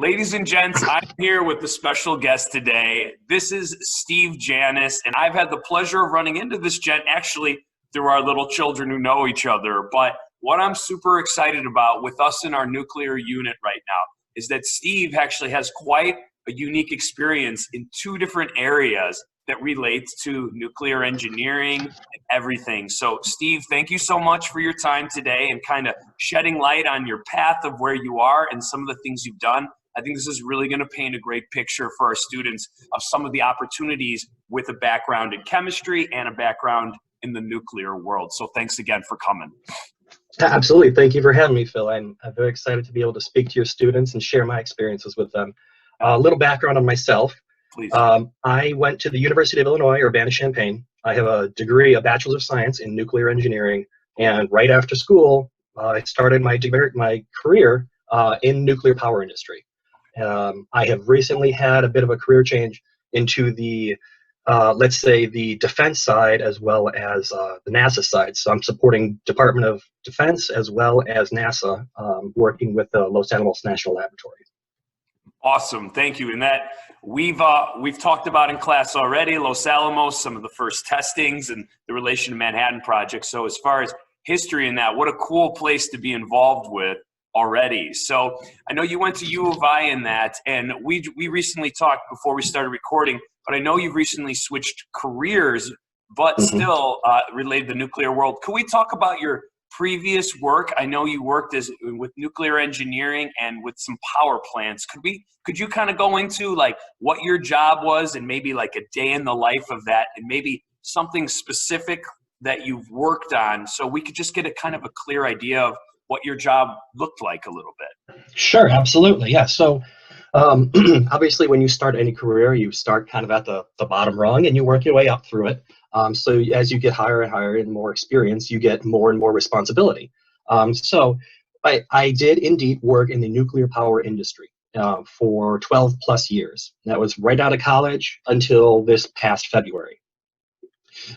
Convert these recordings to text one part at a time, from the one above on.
Ladies and gents, I'm here with a special guest today. This is Steve Janusz, and I've had the pleasure of running into this gent actually through our little children who know each other. But what I'm super excited about with us in our nuclear unit right now is that Steve actually has quite a unique experience in two different areas that relates to nuclear engineering and everything. So Steve, thank you so much for your time today and kind of shedding light on your path of where you are and some of the things you've done. I think this is really going to paint a great picture for our students of some of the opportunities with a background in chemistry and a background in the nuclear world. So thanks again for coming. Absolutely. Thank you for having me, Phil. I'm very excited to be able to speak to your students and share my experiences with them. A little background on myself. Please. I went to the University of Illinois, Urbana-Champaign. I have a degree, a Bachelor's of Science in nuclear engineering. And right after school, I started my career in nuclear power industry. I have recently had a bit of a career change into the, let's say, the defense side as well as the NASA side. So I'm supporting Department of Defense as well as NASA, working with the Los Alamos National Laboratory. Awesome, thank you. And that we've talked about in class already, Los Alamos, some of the first testings and the relation to Manhattan Project. So as far as history in that, what a cool place to be involved with already. So I know you went to U of I in that, and we recently talked before we started recording, but I know you've recently switched careers, but still related to the nuclear world. Can we talk about your previous work? I know you worked with nuclear engineering and with some power plants. Could you kind of go into like what your job was and maybe like a day in the life of that and maybe something specific that you've worked on so we could just get a kind of a clear idea of what your job looked like a little bit? Sure, absolutely. Yeah. So obviously when you start any career, you start kind of at the bottom rung and you work your way up through it. So as you get higher and higher and more experience, you get more and more responsibility. So I did indeed work in the nuclear power industry for 12 plus years. That was right out of college until this past February.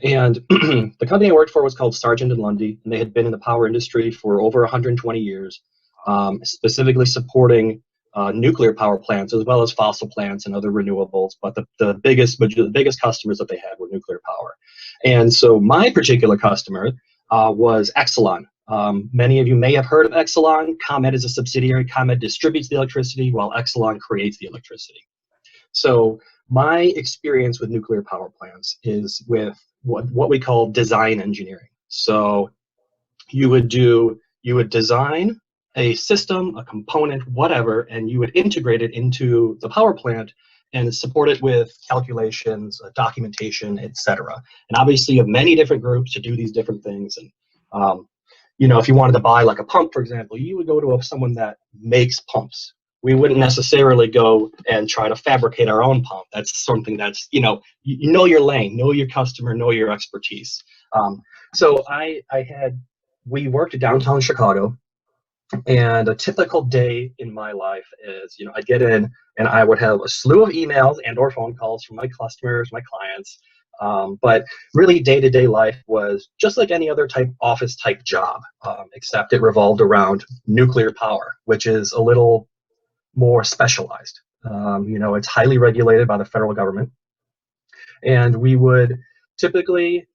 And the company I worked for was called Sargent & Lundy, and they had been in the power industry for over 120 years, specifically supporting nuclear power plants as well as fossil plants and other renewables. But the biggest customers that they had were nuclear power. And so my particular customer was Exelon. Many of you may have heard of Exelon. ComEd is a subsidiary. ComEd distributes the electricity while Exelon creates the electricity. So my experience with nuclear power plants is with what we call design engineering. So you would design a system, a component, whatever, and you would integrate it into the power plant and support it with calculations, documentation, etc. And obviously you have many different groups to do these different things. And you know, if you wanted to buy like a pump, for example, you would go to someone that makes pumps. We wouldn't necessarily go and try to fabricate our own pump. That's something that's, you know your lane, know your customer, know your expertise. So we worked downtown Chicago, and a typical day in my life is, I'd get in and I would have a slew of emails and or phone calls from my customers, my clients. But really day-to-day life was just like any other office type job, except it revolved around nuclear power, which is a little more specialized. It's highly regulated by the federal government. And we would typically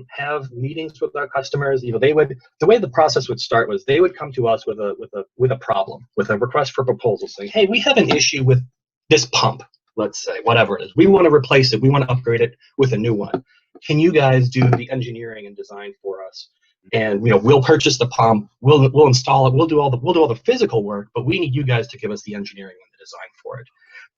have meetings with our customers. The way the process would start was they would come to us with a problem, with a request for proposal saying, hey, we have an issue with this pump, let's say, whatever it is. We want to replace it. We want to upgrade it with a new one. Can you guys do the engineering and design for us? And we'll purchase the pump, we'll install it, we'll do all the physical work, but we need you guys to give us the engineering and the design for it.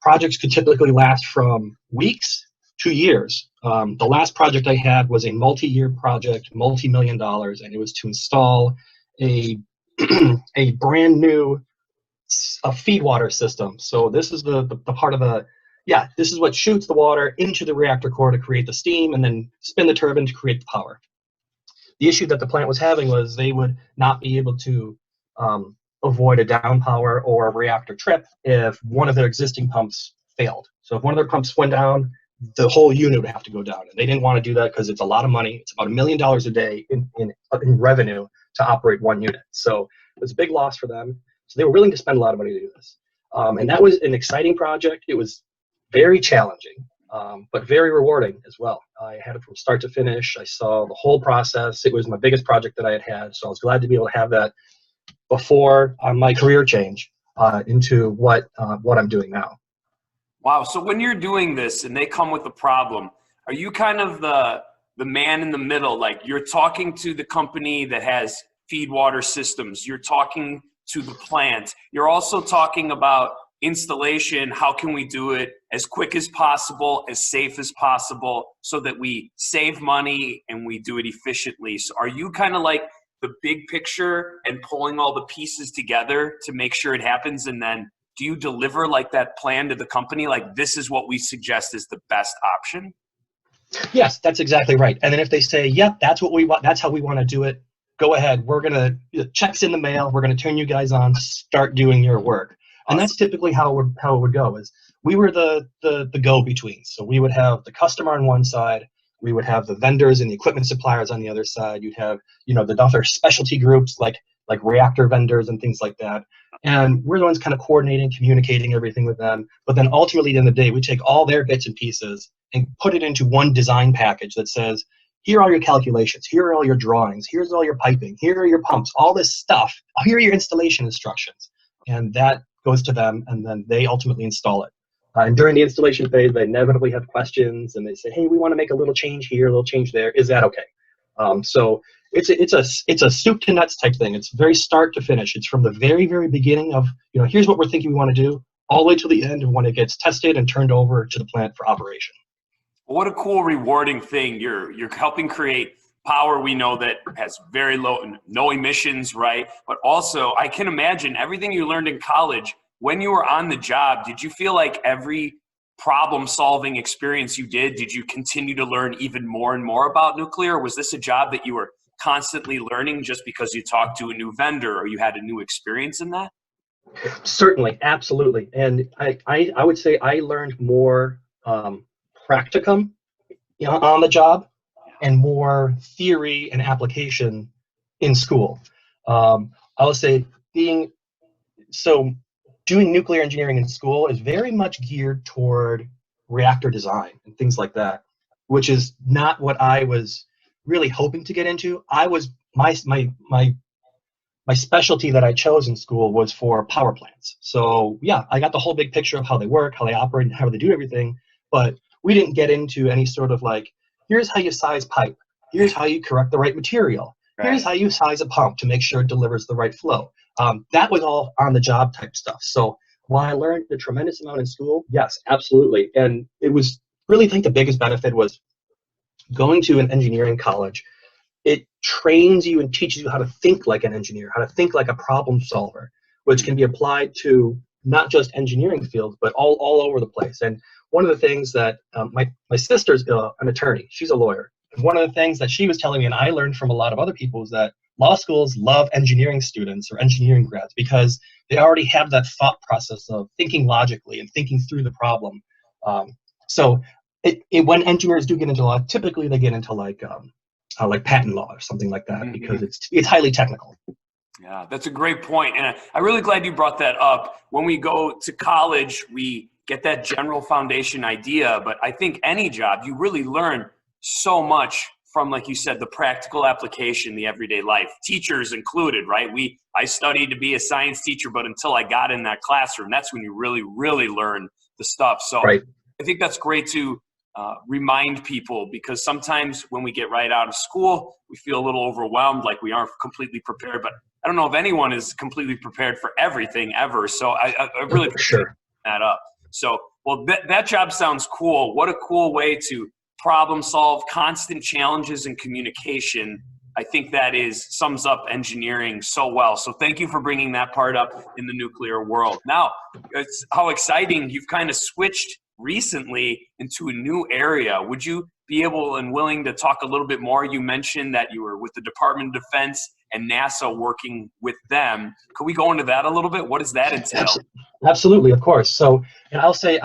Projects could typically last from weeks to years. The last project I had was a multi-year project, multi-million dollars, and it was to install a brand new feed water system. So this is the part of this is what shoots the water into the reactor core to create the steam and then spin the turbine to create the power. The issue that the plant was having was they would not be able to avoid a down power or a reactor trip if one of their existing pumps failed. So if one of their pumps went down, the whole unit would have to go down. And they didn't want to do that because it's a lot of money. It's about $1 million a day in revenue to operate one unit. So it was a big loss for them. So they were willing to spend a lot of money to do this. And that was an exciting project. It was very challenging, but very rewarding as well. I had it from start to finish. I saw the whole process. It was my biggest project that I had had, so I was glad to be able to have that before my career change into what I'm doing now. Wow. So when you're doing this and they come with a problem, are you kind of the man in the middle? Like you're talking to the company that has feed water systems. You're talking to the plant. You're also talking about installation. How can we do it as quick as possible, as safe as possible, so that we save money and we do it efficiently? So are you kind of like the big picture and pulling all the pieces together to make sure it happens? And then do you deliver like that plan to the company? Like, this is what we suggest is the best option? Yes, that's exactly right. And then if they say, yep, that's what we want, that's how we want to do it, go ahead. We're going to, checks in the mail. We're going to turn you guys on, start doing your work. And that's typically how it would go. Is we were the go-between. So we would have the customer on one side, we would have the vendors and the equipment suppliers on the other side. You'd have, the other specialty groups like reactor vendors and things like that. And we're the ones kind of coordinating, communicating everything with them. But then ultimately, at the end of the day, we take all their bits and pieces and put it into one design package that says, here are your calculations, here are all your drawings, here's all your piping, here are your pumps, all this stuff, here are your installation instructions. And that goes to them, and then they ultimately install it. And during the installation phase, they inevitably have questions, and they say, hey, we want to make a little change here, a little change there. Is that okay? So it's a soup to nuts type thing. It's very start to finish. It's from the very, very beginning of, here's what we're thinking we want to do, all the way to the end of when it gets tested and turned over to the plant for operation. What a cool, rewarding thing. You're helping create power we know that has very no emissions, right? But also, I can imagine everything you learned in college, when you were on the job, did you feel like every problem-solving experience you did you continue to learn even more and more about nuclear? Was this a job that you were constantly learning just because you talked to a new vendor or you had a new experience in that? Certainly, absolutely. And I would say I learned more practicum on the job and more theory and application in school. I would say doing nuclear engineering in school is very much geared toward reactor design and things like that, which is not what I was really hoping to get into. My specialty that I chose in school was for power plants. So yeah, I got the whole big picture of how they work, how they operate, and how they do everything, but we didn't get into any sort of like, here's how you size pipe, here's how you correct the right material, here's how you size a pump to make sure it delivers the right flow. That was all on the job type stuff. So while I learned a tremendous amount in school, yes, absolutely. And it was really, I think the biggest benefit was going to an engineering college. It trains you and teaches you how to think like an engineer, how to think like a problem solver, which can be applied to not just engineering fields, but all over the place. And one of the things that my sister's an attorney, she's a lawyer. And one of the things that she was telling me, and I learned from a lot of other people, is that law schools love engineering students or engineering grads because they already have that thought process of thinking logically and thinking through the problem. So when engineers do get into law, typically they get into like patent law or something like that, because it's highly technical. Yeah, that's a great point. And I'm really glad you brought that up. When we go to college, we get that general foundation idea, but I think any job, you really learn so much from, like you said, the practical application, the everyday life, teachers included, right? I studied to be a science teacher, but until I got in that classroom, that's when you really, really learn the stuff. So right. I think that's great to remind people, because sometimes when we get right out of school, we feel a little overwhelmed, like we aren't completely prepared, but I don't know if anyone is completely prepared for everything ever. So I really appreciate that up. So, well, that job sounds cool. What a cool way to problem solve, constant challenges and communication. I think that sums up engineering so well. So thank you for bringing that part up in the nuclear world. Now, it's how exciting you've kind of switched recently into a new area. Would you be able and willing to talk a little bit more? You mentioned that you were with the Department of Defense and NASA working with them. Could we go into that a little bit? What does that entail? Absolutely, of course. So, and I'll say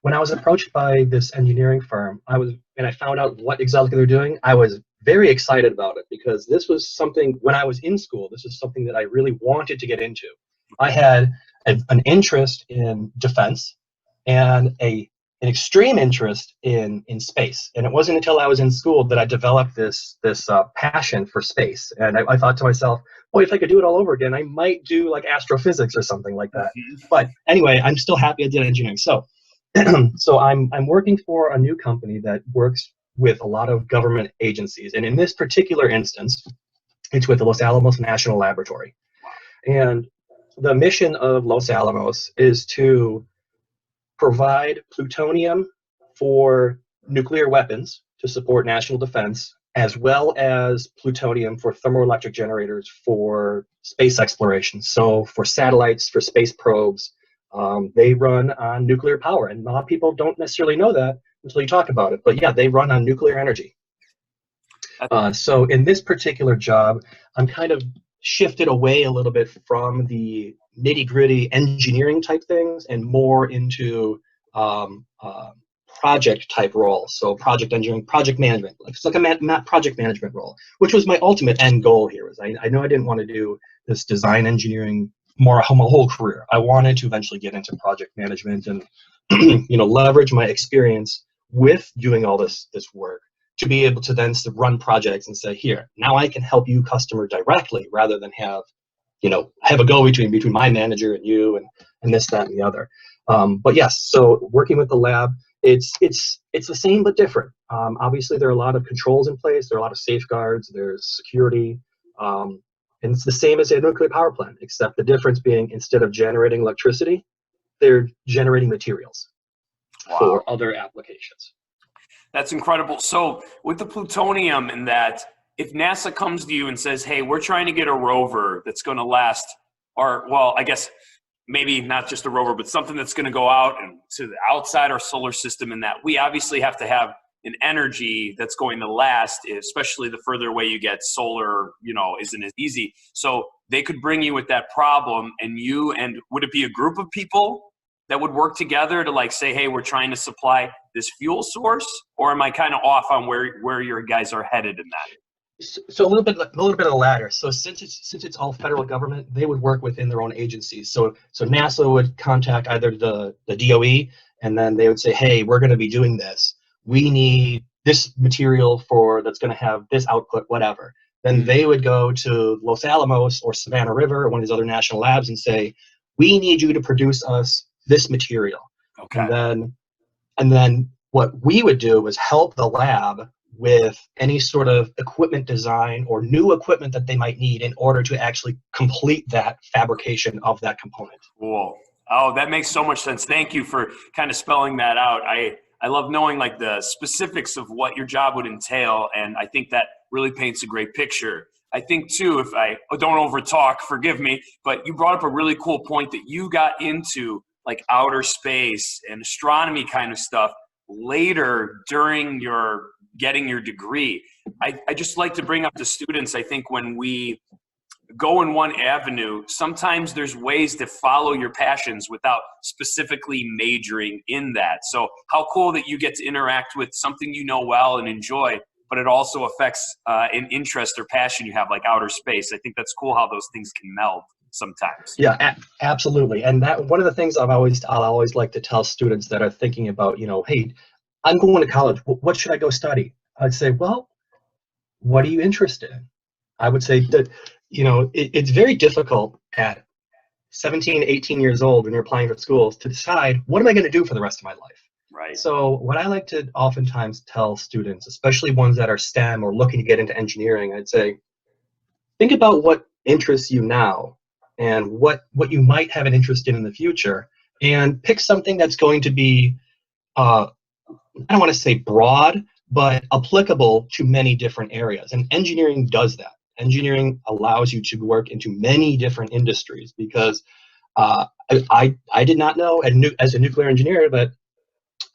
when I was approached by this engineering firm, and I found out what exactly they're doing, I was very excited about it, because this was something, when I was in school, this is something that I really wanted to get into. I had an interest in defense and an extreme interest in space. And it wasn't until I was in school that I developed this passion for space. And I thought to myself, boy, if I could do it all over again, I might do like astrophysics or something like that. But anyway, I'm still happy I did engineering. So so I'm working for a new company that works with a lot of government agencies. And in this particular instance, it's with the Los Alamos National Laboratory. And the mission of Los Alamos is to provide plutonium for nuclear weapons to support national defense, as well as plutonium for thermoelectric generators for space exploration. So for satellites, for space probes, they run on nuclear power. And a lot of people don't necessarily know that until you talk about it. But yeah, they run on nuclear energy. So in this particular job, I'm kind of shifted away a little bit from the nitty-gritty engineering type things and more into project type roles. So project engineering, project management. It's like a project management role, which was my ultimate end goal here. Was I know I didn't want to do this design engineering my whole career. I wanted to eventually get into project management and leverage my experience with doing all this work to be able to then run projects and say, here, now I can help you customer directly rather than have a go-between between my manager and you and this, that, and the other. But yes, so working with the lab, it's the same but different. Obviously, there are a lot of controls in place. There are a lot of safeguards. There's security. And it's the same as a nuclear power plant, except the difference being instead of generating electricity, they're generating materials for other applications. That's incredible. So with the plutonium and that, if NASA comes to you and says, hey, we're trying to get a rover that's going to last, or, well, I guess maybe not just a rover, but something that's going to go out and to the outside our solar system, and that we obviously have to have an energy that's going to last, especially the further away you get. Solar, isn't as easy. So they could bring you with that problem, and would it be a group of people that would work together to like say, hey, we're trying to supply this fuel source? Or am I kind of off on where your guys are headed in that? So a little bit of the latter. So since it's all federal government, they would work within their own agencies. So NASA would contact either the DOE, and then they would say, hey, we're going to be doing this. We need this material that's going to have this output, whatever. Then they would go to Los Alamos or Savannah River or one of these other national labs and say, we need you to produce us this material. Okay. And then what we would do was help the lab with any sort of equipment design or new equipment that they might need in order to actually complete that fabrication of that component. Cool. Oh, that makes so much sense. Thank you for kind of spelling that out. I love knowing like the specifics of what your job would entail, and I think that really paints a great picture. I think too, if I don't overtalk, forgive me, but you brought up a really cool point that you got into like outer space and astronomy kind of stuff later during your getting your degree. I just like to bring up to students, I think when we go in one avenue, sometimes there's ways to follow your passions without specifically majoring in that. So how cool that you get to interact with something you know well and enjoy, but it also affects an interest or passion you have, like outer space. I think that's cool how those things can meld sometimes. Yeah, absolutely. And that one of the things I'll always like to tell students that are thinking about, hey, I'm going to college. What should I go study? I'd say, well, what are you interested in? I would say that, it's very difficult at 17, 18 years old when you're applying for schools to decide, what am I going to do for the rest of my life? Right. So what I like to oftentimes tell students, especially ones that are STEM or looking to get into engineering, I'd say, think about what interests you now and what you might have an interest in the future, and pick something that's going to be, I don't want to say broad, but applicable to many different areas. And engineering does that. Engineering allows you to work into many different industries, because I did not know as a nuclear engineer that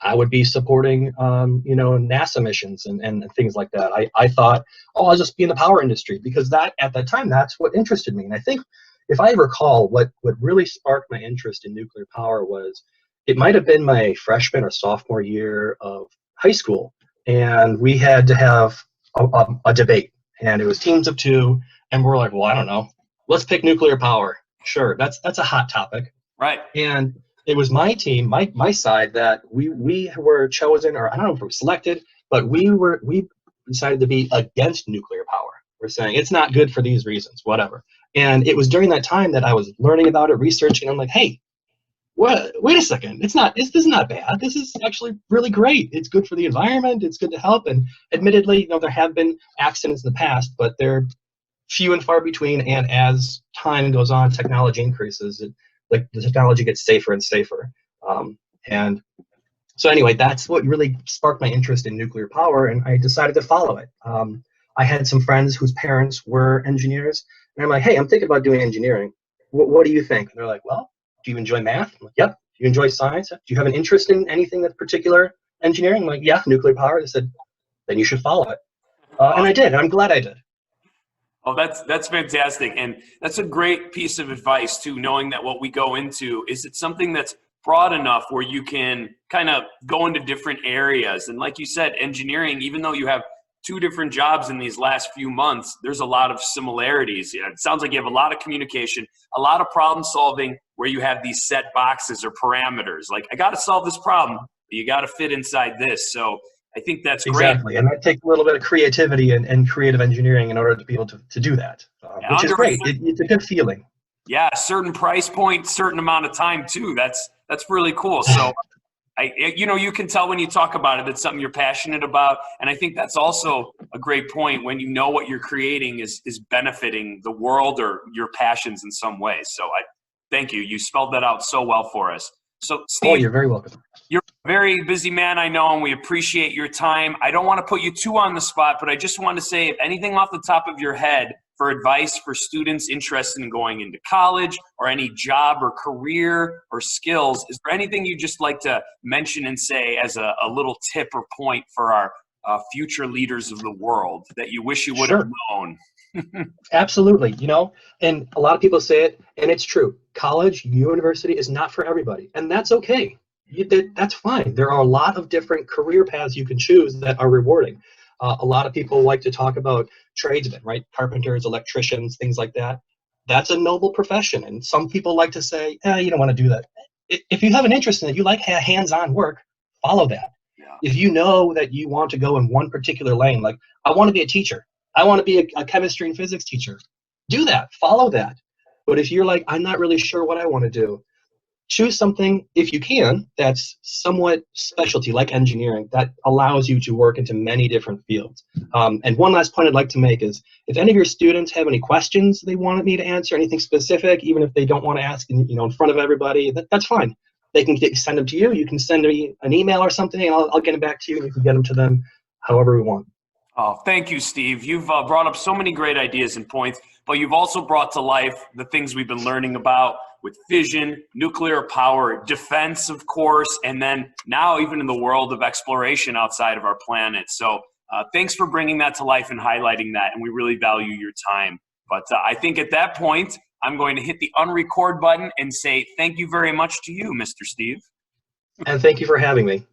I would be supporting NASA missions and things like that. I thought, I'll just be in the power industry, because at that time that's what interested me. And I think if I recall, what really sparked my interest in nuclear power was, it might have been my freshman or sophomore year of high school, and we had to have a debate, and it was teams of two, and we're like, well, I don't know, let's pick nuclear power. Sure, that's a hot topic. Right. And it was my team, my side, that we were chosen, or I don't know if we were selected, but we decided to be against nuclear power. We're saying it's not good for these reasons, whatever. And it was during that time that I was learning about it, researching. I'm like, hey, what? Wait a second. This is not bad. This is actually really great. It's good for the environment. It's good to help. And admittedly, there have been accidents in the past, but they're few and far between. And as time goes on, technology increases. Like the technology gets safer and safer. And so anyway, that's what really sparked my interest in nuclear power, and I decided to follow it. I had some friends whose parents were engineers, and I'm like, hey, I'm thinking about doing engineering. What do you think? And they're like, well, do you enjoy math? I'm like, yep. Do you enjoy science? Do you have an interest in anything that's particular engineering? I'm like, yeah, nuclear power. They said, then you should follow it. And I did, and I'm glad I did. Oh, that's fantastic. And that's a great piece of advice too, knowing that what we go into, is it something that's broad enough where you can kind of go into different areas. And like you said, engineering, even though you have two different jobs in these last few months, there's a lot of similarities. It sounds like you have a lot of communication, a lot of problem solving where you have these set boxes or parameters. Like, I got to solve this problem, but you got to fit inside this. So I think that's great. Exactly. And that takes a little bit of creativity and creative engineering in order to be able to do that, which is great. It's a good feeling. Yeah, certain price point, certain amount of time too. That's really cool. So, you can tell when you talk about it, it's something you're passionate about. And I think that's also a great point when you know what you're creating is benefiting the world or your passions in some way. So I thank you. You spelled that out so well for us. So Steve, oh, you're very welcome. You're a very busy man, I know, and we appreciate your time. I don't want to put you too on the spot, but I just want to say, if anything off the top of your head for advice for students interested in going into college or any job or career or skills, is there anything you'd just like to mention and say as a little tip or point for our future leaders of the world that you wish you would have known? Absolutely. And a lot of people say it, and it's true. College, university is not for everybody, and that's okay. That's fine. There are a lot of different career paths you can choose that are rewarding. A lot of people like to talk about tradesmen, right? Carpenters, electricians, things like that. That's a noble profession. And some people like to say, you don't want to do that. If you have an interest in it, you like hands-on work, follow that. Yeah. If you know that you want to go in one particular lane, like I want to be a teacher, I want to be a chemistry and physics teacher, do that, follow that. But if you're like, I'm not really sure what I want to do, choose something, if you can, that's somewhat specialty, like engineering, that allows you to work into many different fields. And one last point I'd like to make is, if any of your students have any questions they wanted me to answer, anything specific, even if they don't want to ask in front of everybody, that's fine. They can send them to you. You can send me an email or something, and I'll get them back to you, and you can get them to them however we want. Oh, thank you, Steve. You've brought up so many great ideas and points, but you've also brought to life the things we've been learning about with fission, nuclear power, defense, of course, and then now even in the world of exploration outside of our planet. So thanks for bringing that to life and highlighting that, and we really value your time. But I think at that point, I'm going to hit the unrecord button and say thank you very much to you, Mr. Steve. And thank you for having me.